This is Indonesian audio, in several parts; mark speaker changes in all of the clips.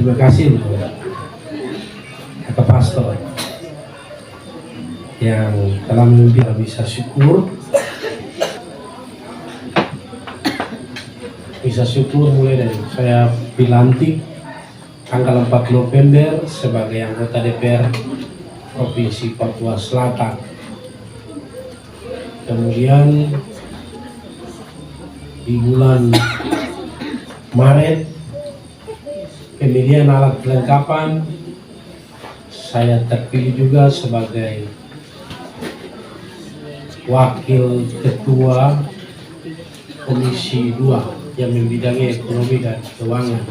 Speaker 1: Terima kasih Kakak Pastor yang telah memimpin bisa syukur mulai dari saya dilantik tanggal 4 November sebagai anggota DPR Provinsi Papua Selatan. Kemudian di bulan Maret pemilihan alat kelengkapan, saya terpilih juga sebagai Wakil Ketua Komisi 2 yang membidangi ekonomi dan keuangan.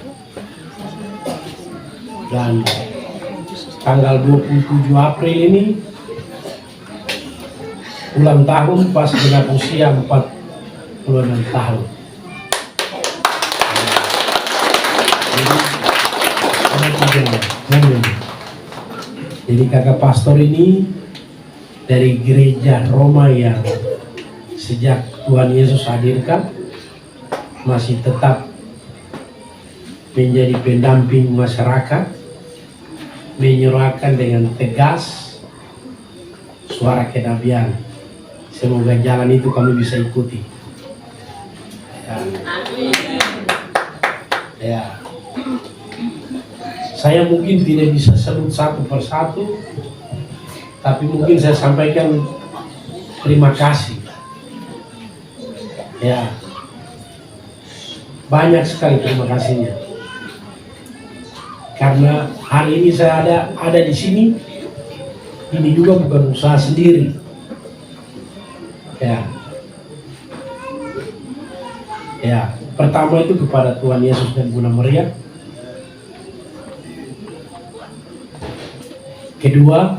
Speaker 1: Dan tanggal 27 April ini ulang tahun pas genap usia 46 tahun. Jadi Kakak Pastor ini dari gereja Roma yang sejak Tuhan Yesus hadirkan masih tetap menjadi pendamping masyarakat, menyuarakan dengan tegas suara kenabian. Semoga jalan itu kami bisa ikuti. Ya. Saya mungkin tidak bisa sebut satu persatu, tapi mungkin saya sampaikan terima kasih. Ya, banyak sekali terima kasihnya. Karena hari ini saya ada di sini, ini juga bukan usaha sendiri. Ya, pertama itu kepada Tuhan Yesus dan Bunda Maria. Kedua,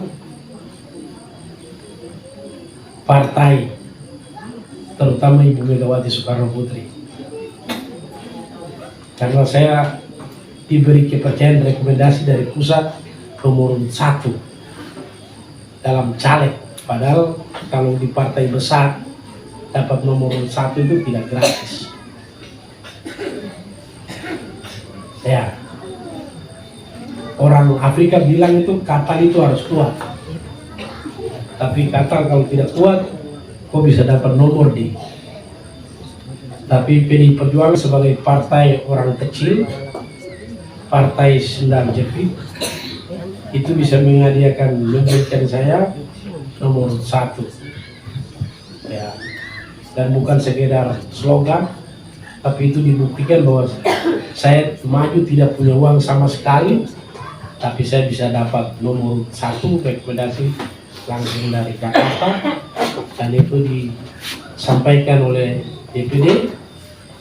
Speaker 1: partai, terutama Ibu Megawati Soekarno Putri. Karena saya diberi kepercayaan rekomendasi dari pusat nomor 1 dalam caleg. Padahal kalau di partai besar dapat nomor 1 itu tidak gratis. Ya. Orang Afrika bilang itu kapal itu harus kuat. Tapi kapal kalau tidak kuat, kok bisa dapat nomor di. Tapi PDI Perjuangan sebagai partai orang kecil, partai sendal jepit, itu bisa memberikan saya nomor 1. Ya. Dan bukan sekedar slogan, tapi itu dibuktikan bahwa saya maju tidak punya uang sama sekali, tapi saya bisa dapat nomor 1 rekomendasi langsung dari Jakarta, dan itu disampaikan oleh DPD,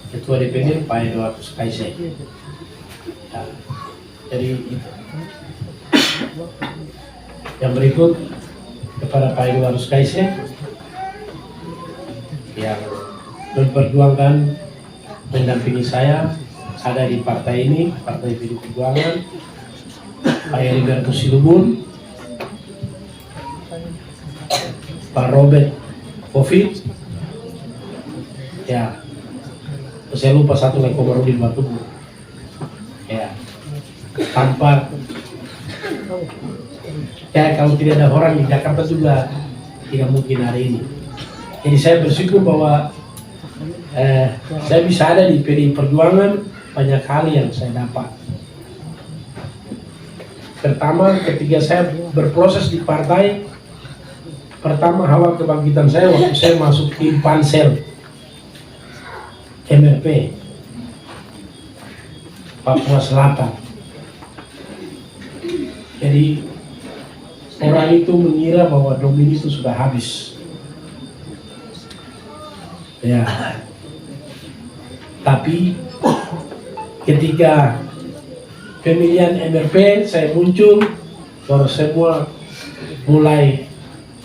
Speaker 1: Ketua DPD Pak Eduardus Kaise. Ya, jadi itu. Yang berikut kepada Pak Eduardus Kaise yang memperjuangkan mendampingi saya ada di partai ini, Partai PDI Perjuangan, Pak Heriberto Silubun, Pak Robert Covid, ya, saya lupa satu lagi, Komarudin Batubu, ya, tanpa, ya kalau tidak ada orang di Jakarta juga tidak mungkin hari ini. Jadi saya bersyukur bahwa saya bisa ada di PDI Perjuangan, banyak hal yang saya dapat. Pertama, ketika saya berproses di partai, pertama awal kebangkitan saya waktu saya masuk tim Pansel MRP Papua Selatan. Jadi orang itu mengira bahwa Domin itu sudah habis. Ya. Tapi ketika pemilihan MRP saya muncul, baru semua mulai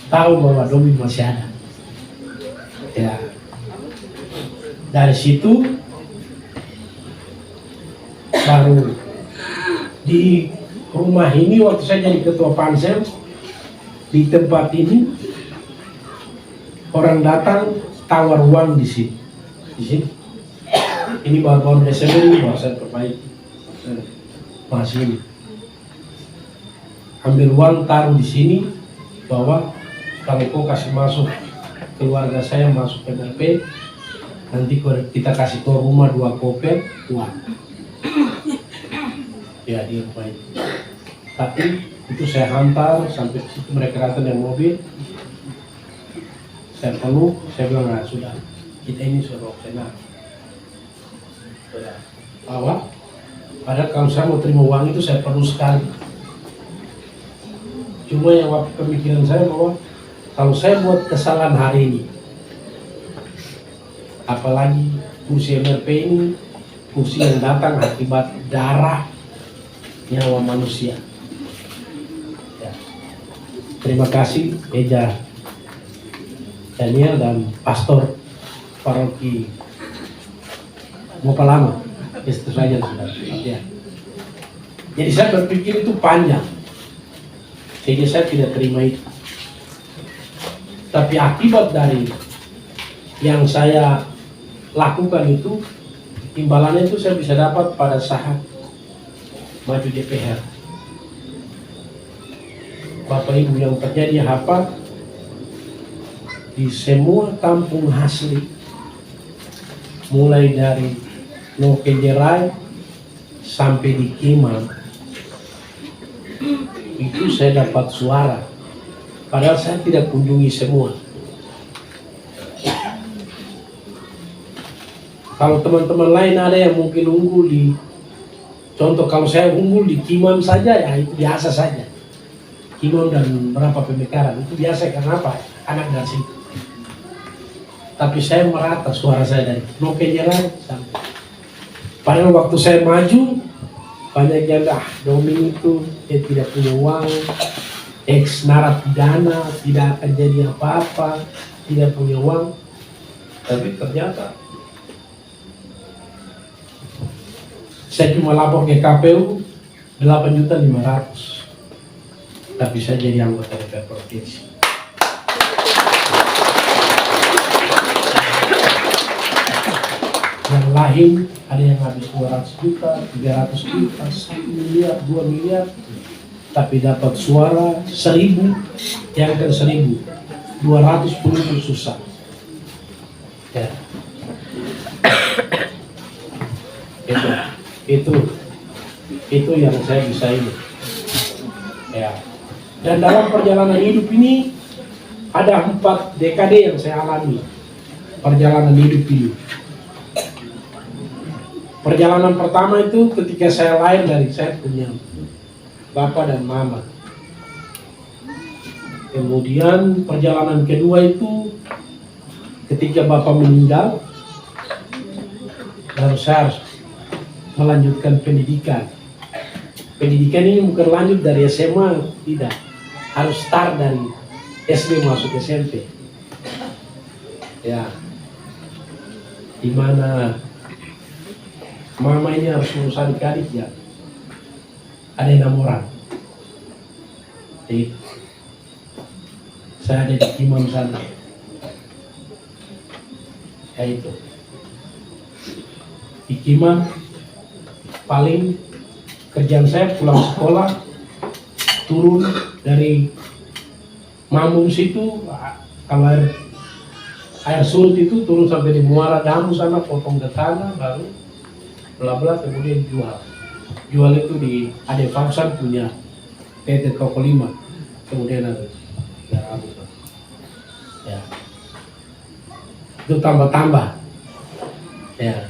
Speaker 1: tahu bahwa Domin masih ada. Ya. Dari situ baru di rumah ini waktu saya jadi ketua Pansel, di tempat ini orang datang tawar uang di sini. Di sini. Ini baru Desember ini baru saya perbaiki. masih ini. Ambil uang taruh di sini bahwa kalau kau kasih masuk keluarga saya masuk PMP, nanti kita kasih ke rumah 2 koper uang. Ya di rumah itu. Tapi itu saya hantar sampai situ, mereka datang dengan mobil. Saya peluk, saya bilang, nah sudah, kita ini sudah kenal. Sudah, bahwa padahal kalau saya mau terima uang itu saya perlu sekali. Cuma yang waktu pemikiran saya bahwa kalau saya buat kesalahan hari ini, apalagi kursi MRP ini, kursi yang datang akibat darah nyawa manusia. Ya. Terima kasih Eja Daniel dan Pastor Paroki Mopalama. Itu saja sudah. Ya. Jadi saya berpikir itu panjang. Sehingga saya tidak terima itu. Tapi akibat dari yang saya lakukan itu, imbalannya itu saya bisa dapat pada saat maju DPR. Bapak Ibu yang terjadi apa? Di semua kampung asli, mulai dari Nokenjerai sampai di Kimam, itu saya dapat suara. Padahal saya tidak kunjungi semua. Kalau teman-teman lain ada yang mungkin unggul di, contoh kalau saya unggul di Kimam saja, ya itu biasa saja. Kimam dan berapa pemekaran, itu biasa karena apa? Anak dari situ. Tapi saya merata suara saya dari Nokenjerai sampai. Padahal waktu saya maju, banyak yang Domin itu dia tidak punya uang, ex narapidana, tidak akan jadi apa-apa, tidak punya uang. Tapi ternyata saya cuma lapor ke KPU 8.500.000, tapi saya jadi anggota DPR provinsi. Yang lain ada yang habis 200 juta, 300 juta, 1 miliar, 2 miliar, tapi dapat suara 1.000, yang kan 1.000, 200 pun itu susah. Ya. Itu yang saya bisa ini. Ya. Dan dalam perjalanan hidup ini ada 4 dekade yang saya alami perjalanan hidup ini. Perjalanan pertama itu ketika saya lahir dari saya punya bapak dan mama. Kemudian perjalanan kedua itu ketika bapak meninggal, baru saya harus melanjutkan pendidikan. Pendidikan ini bukan lanjut dari SMA, tidak. Harus start dari SD masuk SMP. Ya, dimana mama ini harus urus adik-adik ya. Ada 6 orang. Jadi, saya ada di Kimam sana. Ya itu. Di Kimam paling kerjaan saya pulang sekolah, turun dari Mamung situ, kalau air surut itu turun sampai di Muara Damu sana, potong ke tanah, baru bla-bla kemudian jual itu di Ade Farsan punya PT Toko 5, kemudian ada ya itu tambah-tambah ya.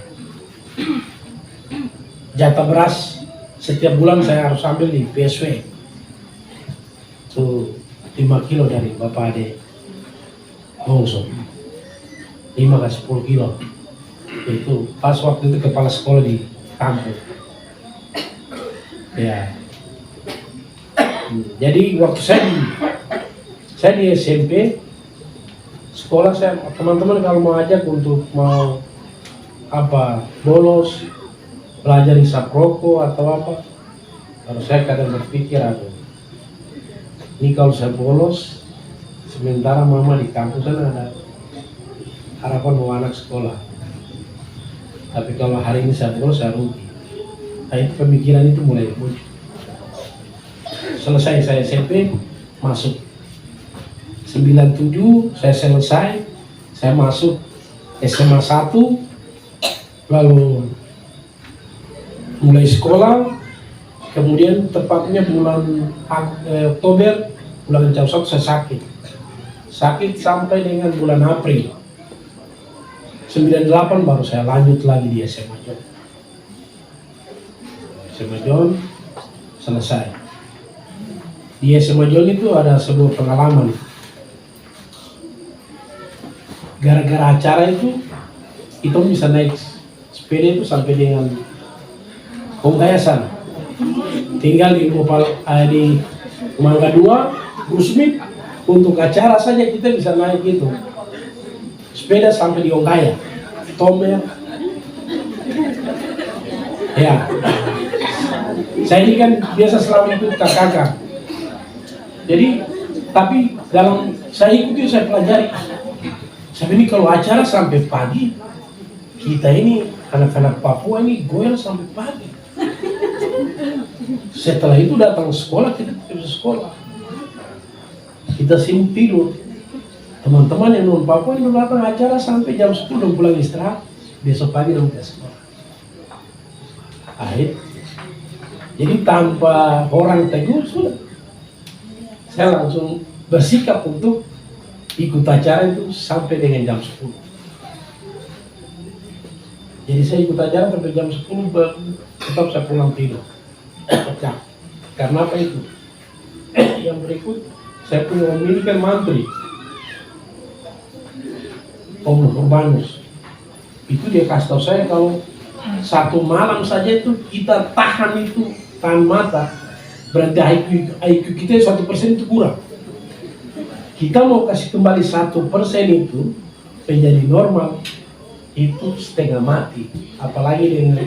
Speaker 1: Jatah beras setiap bulan saya harus ambil di PSW itu 5 kilo dari Bapak Ade Bongso, 5 ke 10 kilo. Itu pas waktu itu kepala sekolah di kampung ya. Jadi waktu saya di SMP sekolah, saya teman-teman kalau mau ajak untuk mau apa bolos belajar hisap rokok atau apa, kalau saya kadang berpikir aku ini kalau saya bolos sementara mama di kampus sana ada harapan mau anak sekolah. Tapi kalau hari ini saya bolos saya rugi. Nah, itu pemikiran itu mulai muncul. Selesai saya SMP, masuk 97, saya selesai, saya masuk SMA 1, lalu mulai sekolah, kemudian tepatnya bulan Oktober, bulan jam 1 saya sakit sampai dengan bulan April 98 baru saya lanjut lagi di SMA John. SMA John selesai. Di SMA John itu ada sebuah pengalaman. Gara-gara acara itu, kita bisa naik sepeda itu sampai dengan Honggaya sana. Tinggal di Mangga 2, Gusmit, untuk acara saja kita bisa naik itu. Sepeda sampai di Honggaya. Tomer. Ya. Saya ini kan biasa selalu ikut kakak. Jadi, tapi dalam saya ikuti saya pelajari. Saya ini kalau acara sampai pagi, kita ini anak-anak Papua ini goyang sampai pagi. Setelah itu datang sekolah, kita tidak bisa sekolah. Kita sibuk tidur. Teman-teman yang non Papua itu datang acara sampai jam 10 dan pulang istirahat. Besok pagi dan ke sekolah. Akhir. Jadi tanpa orang tegur sudah. Saya langsung bersikap untuk ikut acara itu sampai dengan jam 10. Jadi saya ikut acara sampai jam 10, tetap saya pulang tidur. Nah, karena apa itu? Yang berikut, saya punya memiliki mantri. Om Urbanus. Itu dia kasih tahu saya kalau satu malam saja itu kita tahan itu tahan mata, berarti IQ kita 1% itu kurang. Kita mau kasih kembali 1% itu menjadi normal, itu setengah mati. Apalagi dengan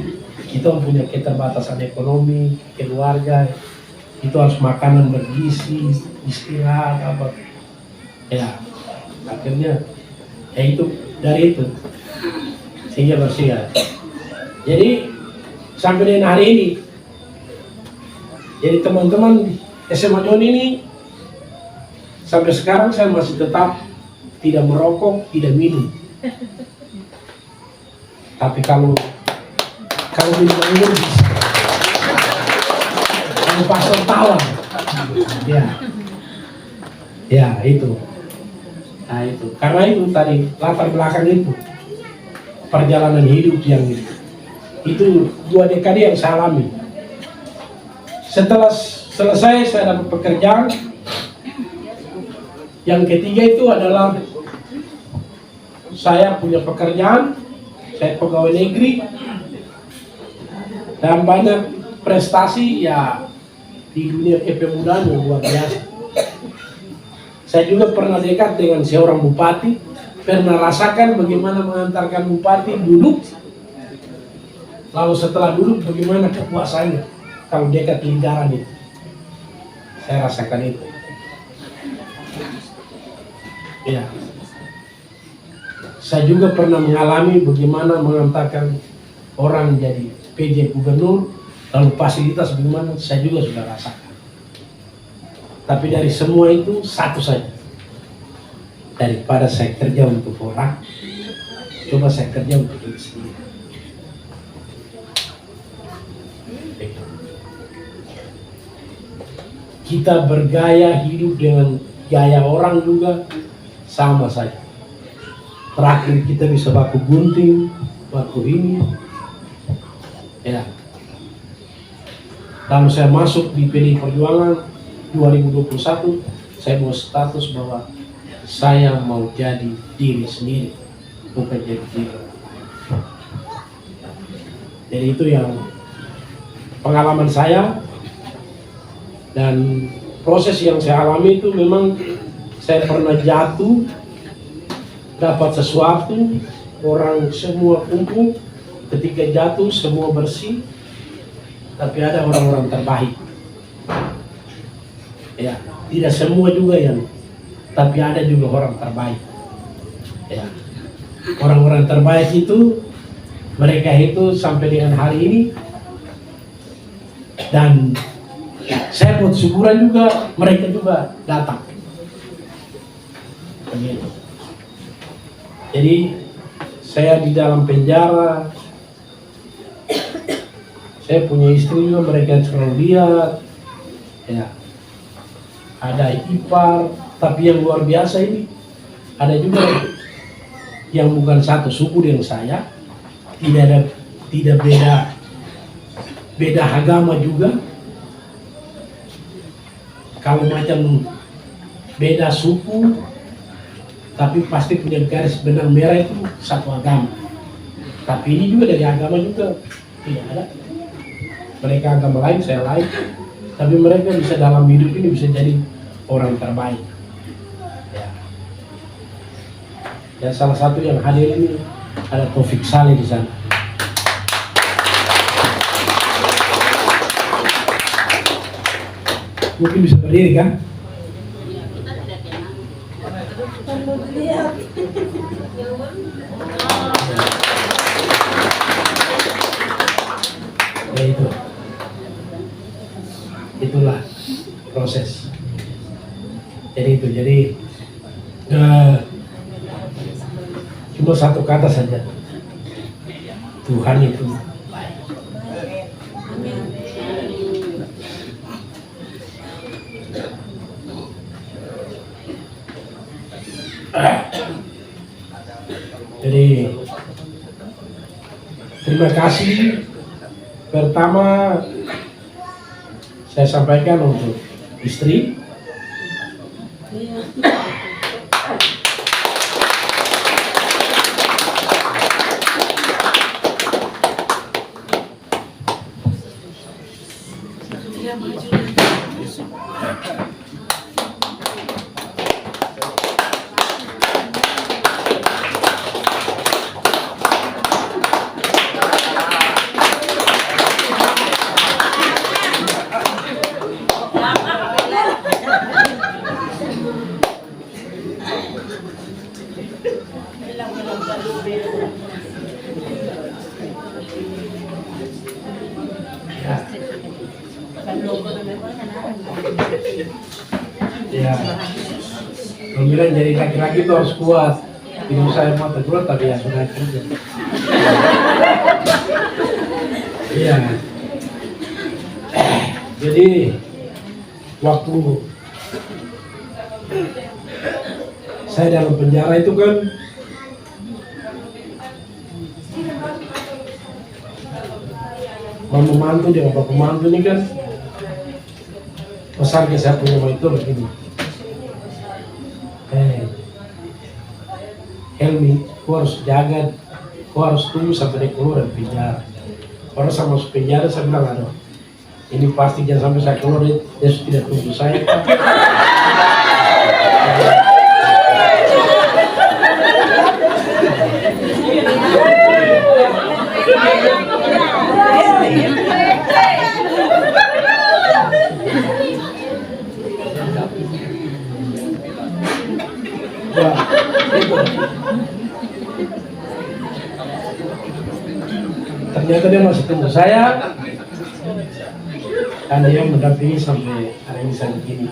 Speaker 1: kita mempunyai keterbatasan ekonomi, keluarga, itu harus makanan bergizi, istirahat apa. Ya, akhirnya ya itu dari itu sehingga bersihat. Jadi sampai dengan hari ini, jadi teman-teman SMA John ini sampai sekarang saya masih tetap tidak merokok, tidak minum. Tapi kalau minum bisa. Kalau pastor tawar, ya itu. Nah itu, karena itu tadi latar belakang itu perjalanan hidup yang itu 2 dekade yang saya alami. Setelah selesai saya dapat pekerjaan. Yang ketiga itu adalah saya punya pekerjaan, saya pegawai negeri dan banyak prestasi ya di dunia kepemudaan yang luar biasa. Saya juga pernah dekat dengan seorang bupati, pernah rasakan bagaimana mengantarkan bupati duduk, lalu setelah duduk bagaimana kepuasannya kalau dekat lingkaran itu. Saya rasakan itu. Ya. Saya juga pernah mengalami bagaimana mengantarkan orang jadi PJ gubernur, lalu fasilitas bagaimana, saya juga sudah rasakan. Tapi dari semua itu satu saja. Daripada saya kerja untuk orang, coba saya kerja untuk diri sendiri. Kita bergaya hidup dengan gaya orang juga sama saja. Terakhir kita bisa baku gunting, baku ini. Ya. Kalau saya masuk di PDI Perjuangan 2021, saya mau status bahwa saya mau jadi diri sendiri, bukan jadi diri. Jadi itu yang pengalaman saya dan proses yang saya alami itu memang saya pernah jatuh, dapat sesuatu, orang semua kumpul, ketika jatuh semua bersih, tapi ada orang-orang terbaik. Ya, tidak semua juga yang, tapi ada juga orang terbaik. Ya, orang-orang terbaik itu, mereka itu sampai dengan hari ini Dan saya buat syukuran juga, mereka juga datang. Begitu. Jadi saya di dalam penjara, saya punya istri juga, mereka selalu lihat, ya. Ada ipar, tapi yang luar biasa ini ada juga yang bukan satu suku dengan saya, tidak beda agama juga. Kalau macam beda suku, tapi pasti punya garis benang merah itu satu agama. Tapi ini juga dari agama juga tidak ada. Mereka agama lain, saya lain. Tapi mereka bisa dalam hidup ini bisa jadi orang terbaik. Ya. Dan salah satu yang hadir ini ada Taufik Saleh di sana. Mungkin bisa berdiri kan? Ya itu. Itulah proses. Jadi cuma satu kata saja, Tuhan itu baik. Jadi terima kasih. Pertama saya sampaikan untuk istri. Ya, pemilihan jadi laki-laki itu harus kuat. Tidak saya mau terkeluar tapi ya sudah kerja. Iya. Jadi waktu saya dalam penjara itu kan mama mantu dengan bapak mantu ini kan pesan ke saya punya itu begini. Helmi, kau harus jaga, kau harus tunggu sampai dia keluar dari penjara. Kalau saya masuk penjara, saya bilang, aduh, ini pasti jangan sampai saya keluar, dia tidak tunggu saya. Ternyata dia masih tunggu saya, dan dia mendampingi sampai hari ini saya begini.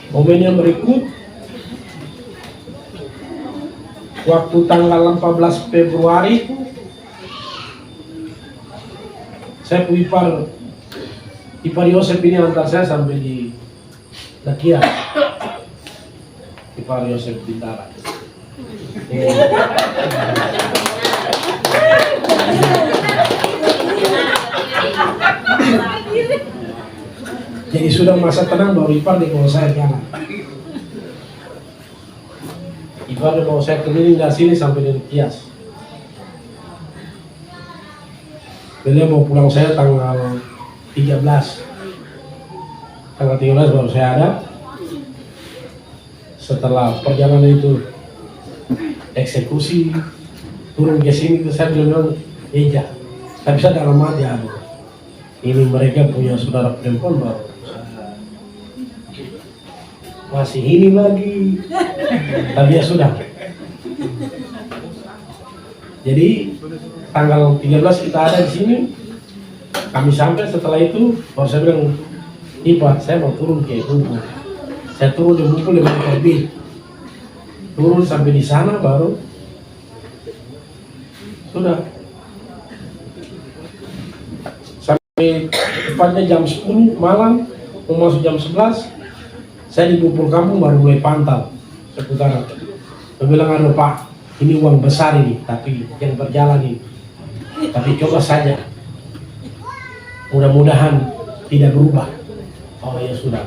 Speaker 1: Momen yang berikut, waktu tanggal 14 Februari, saya ipar Yosef ini antar saya sampai di Lakia. Ipar Yosef Bintara. Jadi sudah masa tenang baru ipar di bawah saya jalan. Ipar di bawah saya keliling dari sini sampai di Kias. Beliau mau pulang saya tanggal 13. Tanggal 13 baru saya ada. Setelah perjalanan itu eksekusi, turun ke sini saya bilang, Eja, tapi saya dalam hati aduh, ini mereka punya saudara perempuan baru masih ini lagi, tapi ya sudah. Jadi tanggal 13 kita ada di sini. Kami sampai, setelah itu baru saya bilang, "Ih Pak, saya mau turun ke Bungkul." Saya turun di Bungkul 5 terbit. Turun sampai di sana baru sudah sampai tepatnya jam 10 malam mau masuk jam 11 saya di Bungkul kampung baru mulai pantau seputaran. Saya bilang, "Aduh Pak, ini uang besar ini, tapi yang berjalan ini. Tapi coba saja, mudah-mudahan tidak berubah." Oh ya sudah.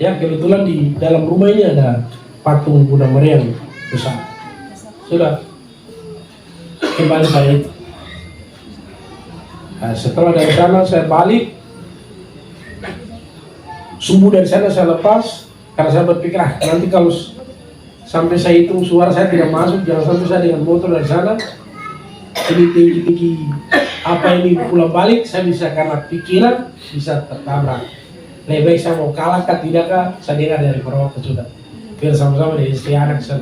Speaker 1: Ya kebetulan di dalam rumah ini ada patung Bunda Maria yang besar. Sudah kembali pada itu. Nah, setelah dari sana saya balik, subuh dari sana saya lepas karena saya berpikir nanti kalau sampai saya hitung suara saya tidak masuk, jangan sampai saya dengan motor dari sana ini tinggi apa ini pulang balik saya bisa karena pikiran bisa tertabrak. Lebih baik saya mau kalah kah tidak kah, saya dengar dari perawat sudah biar sama-sama dari istri anak saya.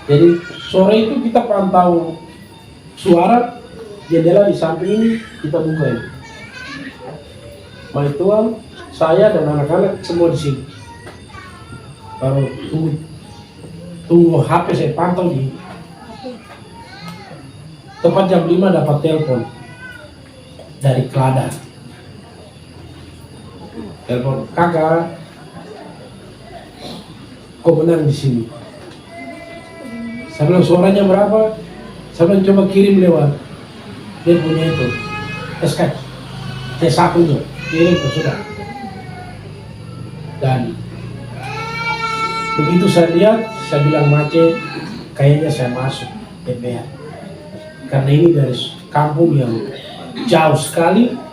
Speaker 1: Jadi sore itu kita pantau suara, jendela di samping ini kita buka ini. Baik Tuhan, saya dan anak-anak semua di sini. Baru tunggu HP saya pantau di tepat jam 5 dapat telepon dari Kelada. Telepon, "Kakak, kok menang di sini?" Saya bilang, "Suaranya berapa?" Saya bilang, "Coba kirim lewat dia punya itu SK C1-nya, kirim ke sudah." Dan begitu saya lihat, saya bilang, "Mace, kayaknya saya masuk DPR." Karena ini dari kampung yang jauh sekali.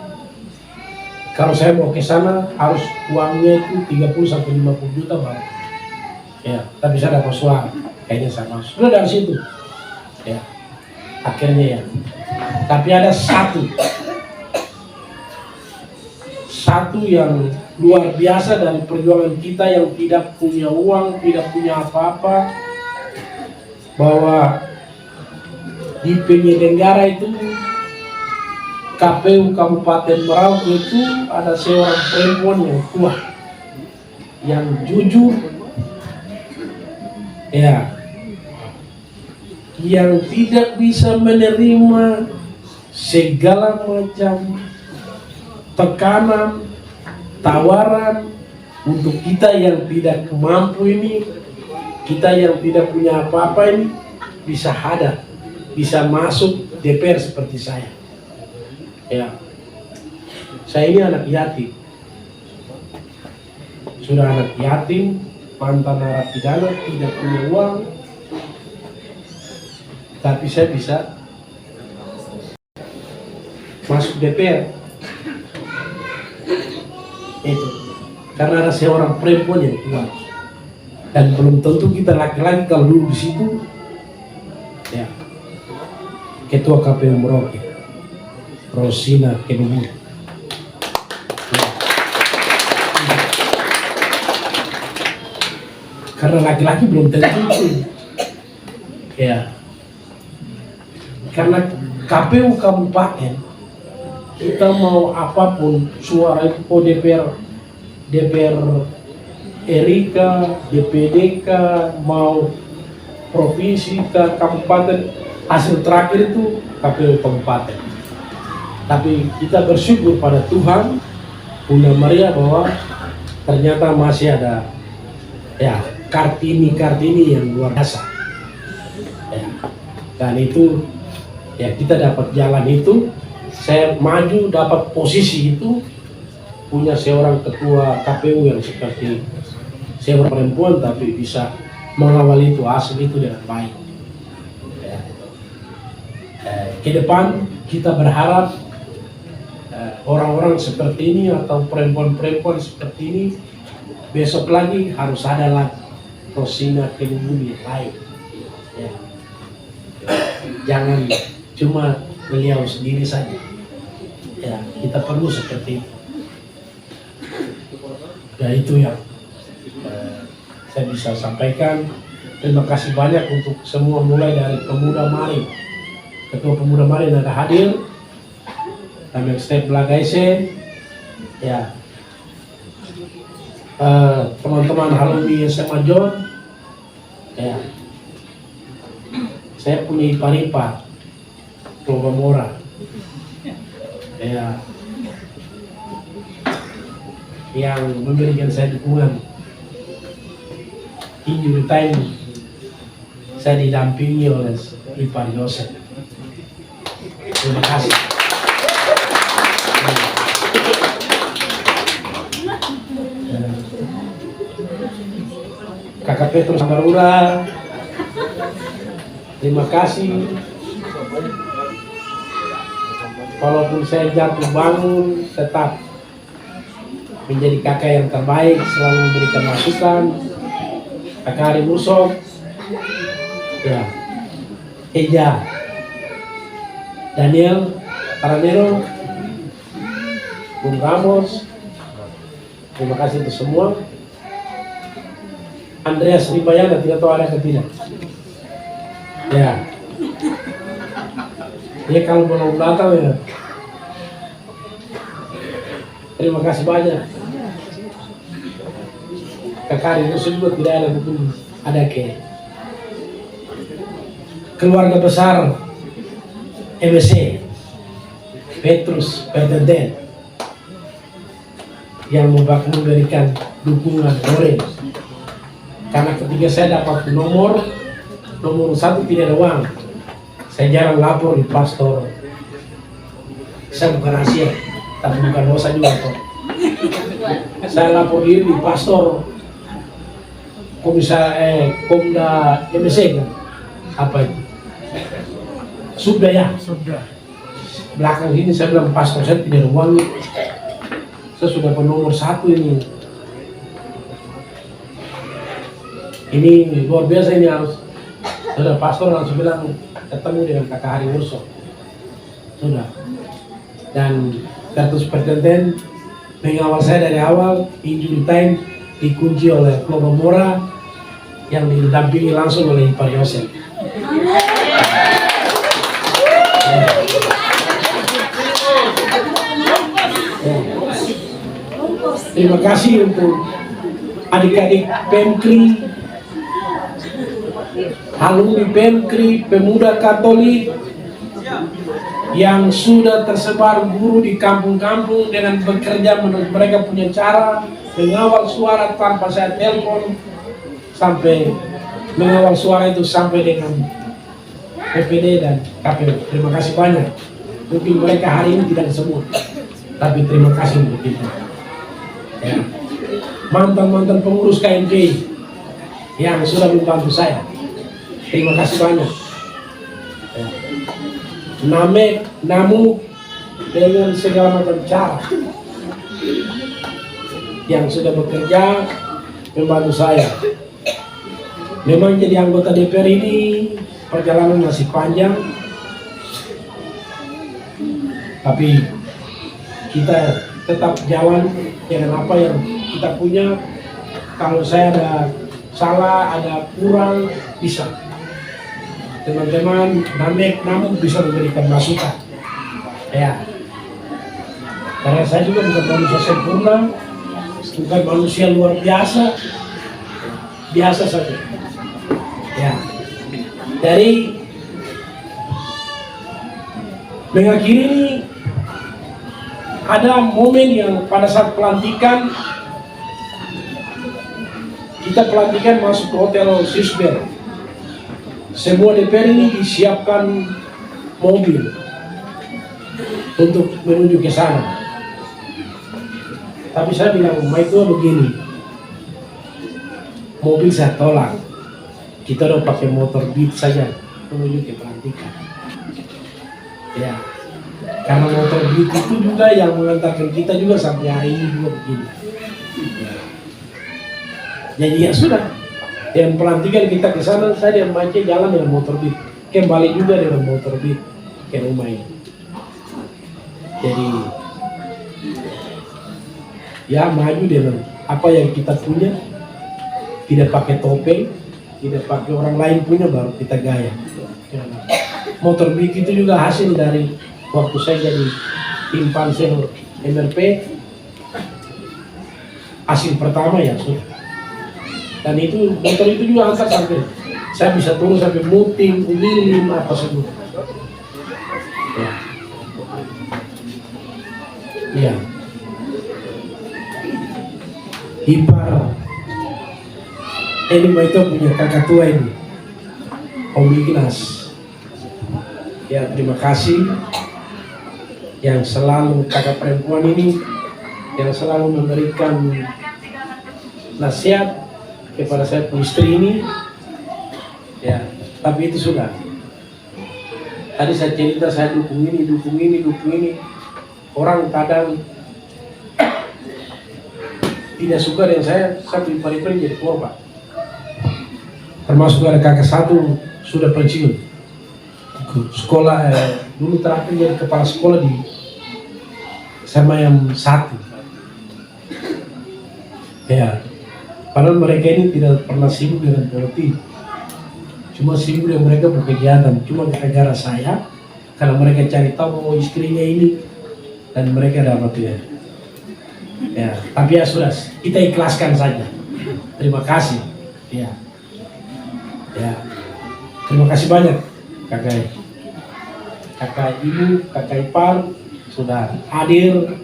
Speaker 1: Kalau saya mau ke sana harus uangnya itu 30 sampai 50 juta baru. Ya, tapi saya dapat suara. Kayaknya saya masuk. Sudah dari situ. Ya. Akhirnya ya. Tapi ada satu yang luar biasa dari perjuangan kita yang tidak punya uang, tidak punya apa-apa, bahwa di penyelenggara itu KPU Kabupaten Merauke itu ada seorang perempuan yang kuat, yang jujur, ya, yang tidak bisa menerima segala macam tekanan, tawaran untuk kita yang tidak mampu ini, kita yang tidak punya apa-apa ini bisa hadir, bisa masuk DPR seperti saya. Ya, saya ini anak yatim, sudah anak yatim, mantan narapidana, tidak punya uang, tapi saya bisa masuk DPR. Itu karena ada seorang perempuan yang kuat, dan belum tentu kita laki-laki kalau duduk di situ. Ya, Ketua KPU Merauke, Rosina Kebubu. Karena laki-laki belum tentu. Ya. Karena KPU Kabupaten kita mau apapun suara itu DPR RIK, DPDK, mau provinsi ke kabupaten, hasil terakhir itu KPU Kabupaten. Tapi kita bersyukur pada Tuhan, Bunda Maria, bahwa ternyata masih ada ya Kartini yang luar biasa. Ya. Dan itu ya kita dapat jalan itu, saya maju dapat posisi itu, punya seorang ketua KPU yang seperti seorang perempuan tapi bisa mengawal itu, hasil itu dengan baik. Ya. Ke depan kita berharap orang-orang seperti ini atau perempuan-perempuan seperti ini besok lagi harus ada lagi Rosina Kebubu yang lain. Ya. Jangan cuma beliau sendiri saja. Ya, kita perlu seperti itu. Ya, itu yang saya bisa sampaikan. Terima kasih banyak untuk semua, mulai dari pemuda Mari, ketua pemuda Mari yang ada hadir, kami Step Blagaise, ya, teman-teman alumni SMA John, ya, saya punya ipar-ipar, Mora, ya, yang memberikan saya dukungan. Injury time saya didampingi oleh Ipar Yosef. Terima kasih. Kakak Petrus Barura, terima kasih. Walaupun saya jatuh bangun, tetap menjadi kakak yang terbaik, selalu memberikan masukan. Kakak Ari Mursok, ya, Eja, Daniel, Taranero, Bung Ramos, terima kasih untuk semua. Andreas Ribayana, tidak tahu ada atau tidak. Ya, dia kalau belum datang ya. Terima kasih banyak. Kakak itu juga tidak ada hukum, ada keluarga besar MSC Petrus Ferdinand yang memberikan dukungan Loren, karena ketika saya dapat nomor 1 tidak ada uang, saya jarang lapor di pastor. Saya bukan rahasia, tapi bukan dosa juga toh. Saya lapor diri di pastor Komda MSC kan? Apa itu? Subda ya? Subda. Belakang ini saya bilang, pastor saya tidak ada uang. Saya sudah nomor 1 ini. Ini luar biasa, ini harus. Sudah pastor langsung bilang ketemu dengan kakak Hari Urso. Sudah. Dan Petrus Ferdinand mengawal saya dari awal. Injury time dikunci oleh Kloba Mora yang didampingi langsung oleh Ipar Yosef. Terima kasih untuk adik-adik Pemkri, alumni Pemkri, pemuda Katolik yang sudah tersebar guru di kampung-kampung dengan bekerja menurut mereka punya cara, mengawal suara tanpa saya telepon, sampai mengawal suara itu sampai dengan PPD dan KPU. Terima kasih banyak. Mungkin mereka hari ini tidak semua, tapi terima kasih untuk itu. Ya. Mantan-mantan pengurus KMP yang sudah membantu saya, terima kasih banyak. Ya. Namu dengan segala macam cara yang sudah bekerja membantu saya. Memang jadi anggota DPR ini perjalanan masih panjang, tapi kita tetap jalan dengan apa yang kita punya. Kalau saya ada salah, ada kurang, bisa teman-teman namun bisa memberikan masukan. Ya, karena saya juga bukan manusia sempurna, bukan manusia luar biasa, biasa saja. Ya, dari mengakhiri ini ada momen yang pada saat pelantikan, kita pelantikan masuk ke Hotel Sisber. Semua DPR ini disiapkan mobil untuk menuju ke sana. Tapi saya bilang, itu begini, mobil saya tolak. Kita udah pakai motor Beat saja menuju ke pelantikan. Ya, karena motor Beat itu juga yang mengantarkan kita juga sampai hari ini juga begini. Ya. Jadi ya sudah, yang pelantikan kita ke sana, saya dan Mace jalan dengan motor Beat, kembali juga dengan motor Beat ke rumah ini. Jadi ya maju dengan apa yang kita punya, tidak pakai topeng, tidak pakai orang lain punya baru kita gaya. Motor BIK itu juga hasil dari waktu saya jadi tim pansel MRP, hasil pertama ya sudah. Dan itu motor itu juga antar sampai saya bisa turun sampai Muting, Ulilin, apa semua. Ya. Iya. Ipar ini itu punya kakak tua ini, Om Ignas. Ya terima kasih yang selalu kakak perempuan ini yang selalu memberikan nasihat kepada saya pun istri ini. Ya, tapi itu sudah. Tadi saya cerita saya dukung ini. Orang kadang tidak suka dengan saya ipar-ipar jadi korban. Termasuk ada kakak satu sudah pensiun. Sekolah dulu terakhir jadi kepala sekolah di Semayam 1. Ya, padahal mereka ini tidak pernah sibuk dengan politik, cuma sibuk dengan mereka berkegiatan. Cuma gara-gara saya, karena mereka cari tahu istrinya ini dan mereka dapat ya. Ya, tapi ya sudah, kita ikhlaskan saja. Terima kasih. Ya, ya, terima kasih banyak kakak ibu, kakak ipar sudah hadir,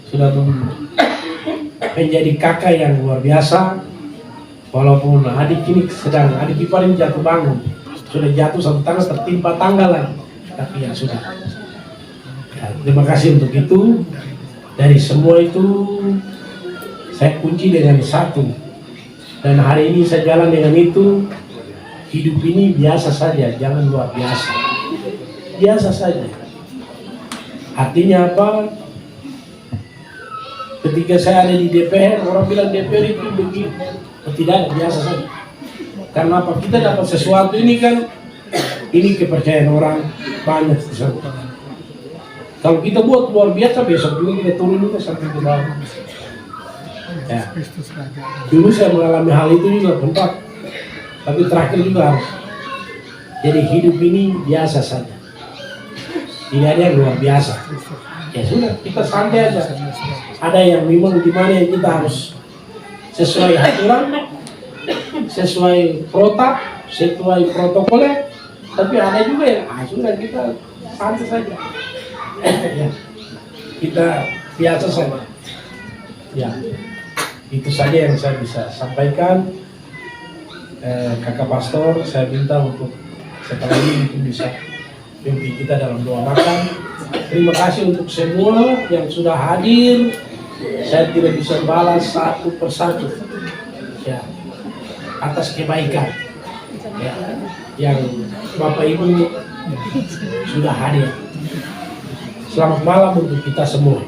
Speaker 1: sudah menjadi kakak yang luar biasa. Walaupun adik ipar ini jatuh bangun, sudah jatuh satu tangan tertimpa tangga lagi, tapi ya sudah. Ya, terima kasih untuk itu. Dari semua itu saya kunci dengan satu, dan hari ini saya jalan dengan itu. Hidup ini biasa saja, jangan luar biasa. Biasa saja. Artinya apa? Ketika saya ada di DPR, orang bilang DPR itu begini. Tidak, biasa saja. Karena apa? Kita dapat sesuatu ini kan, ini kepercayaan orang banyak. Kalau kita buat luar biasa, besok juga kita turun juga sampai ke bawah. Ya. Dulu saya mengalami hal itu juga tempat, tapi terakhir juga harus. Jadi hidup ini biasa saja. Tidak ada yang luar biasa. Ya sudah, kita santai aja. Ada yang memang dimana yang kita harus sesuai aturan, sesuai protokolnya. Tapi ada juga yang sudah kita santai saja. Ya, kita biasa saja. Ya, itu saja yang saya bisa sampaikan. Kakak Pastor, saya minta untuk setelah ini mungkin bisa pimpin kita dalam doa makan. Terima kasih untuk semua yang sudah hadir. Saya tidak bisa balas satu persatu, ya, atas kebaikan ya, yang Bapak Ibu sudah hadir. Selamat malam untuk kita semua.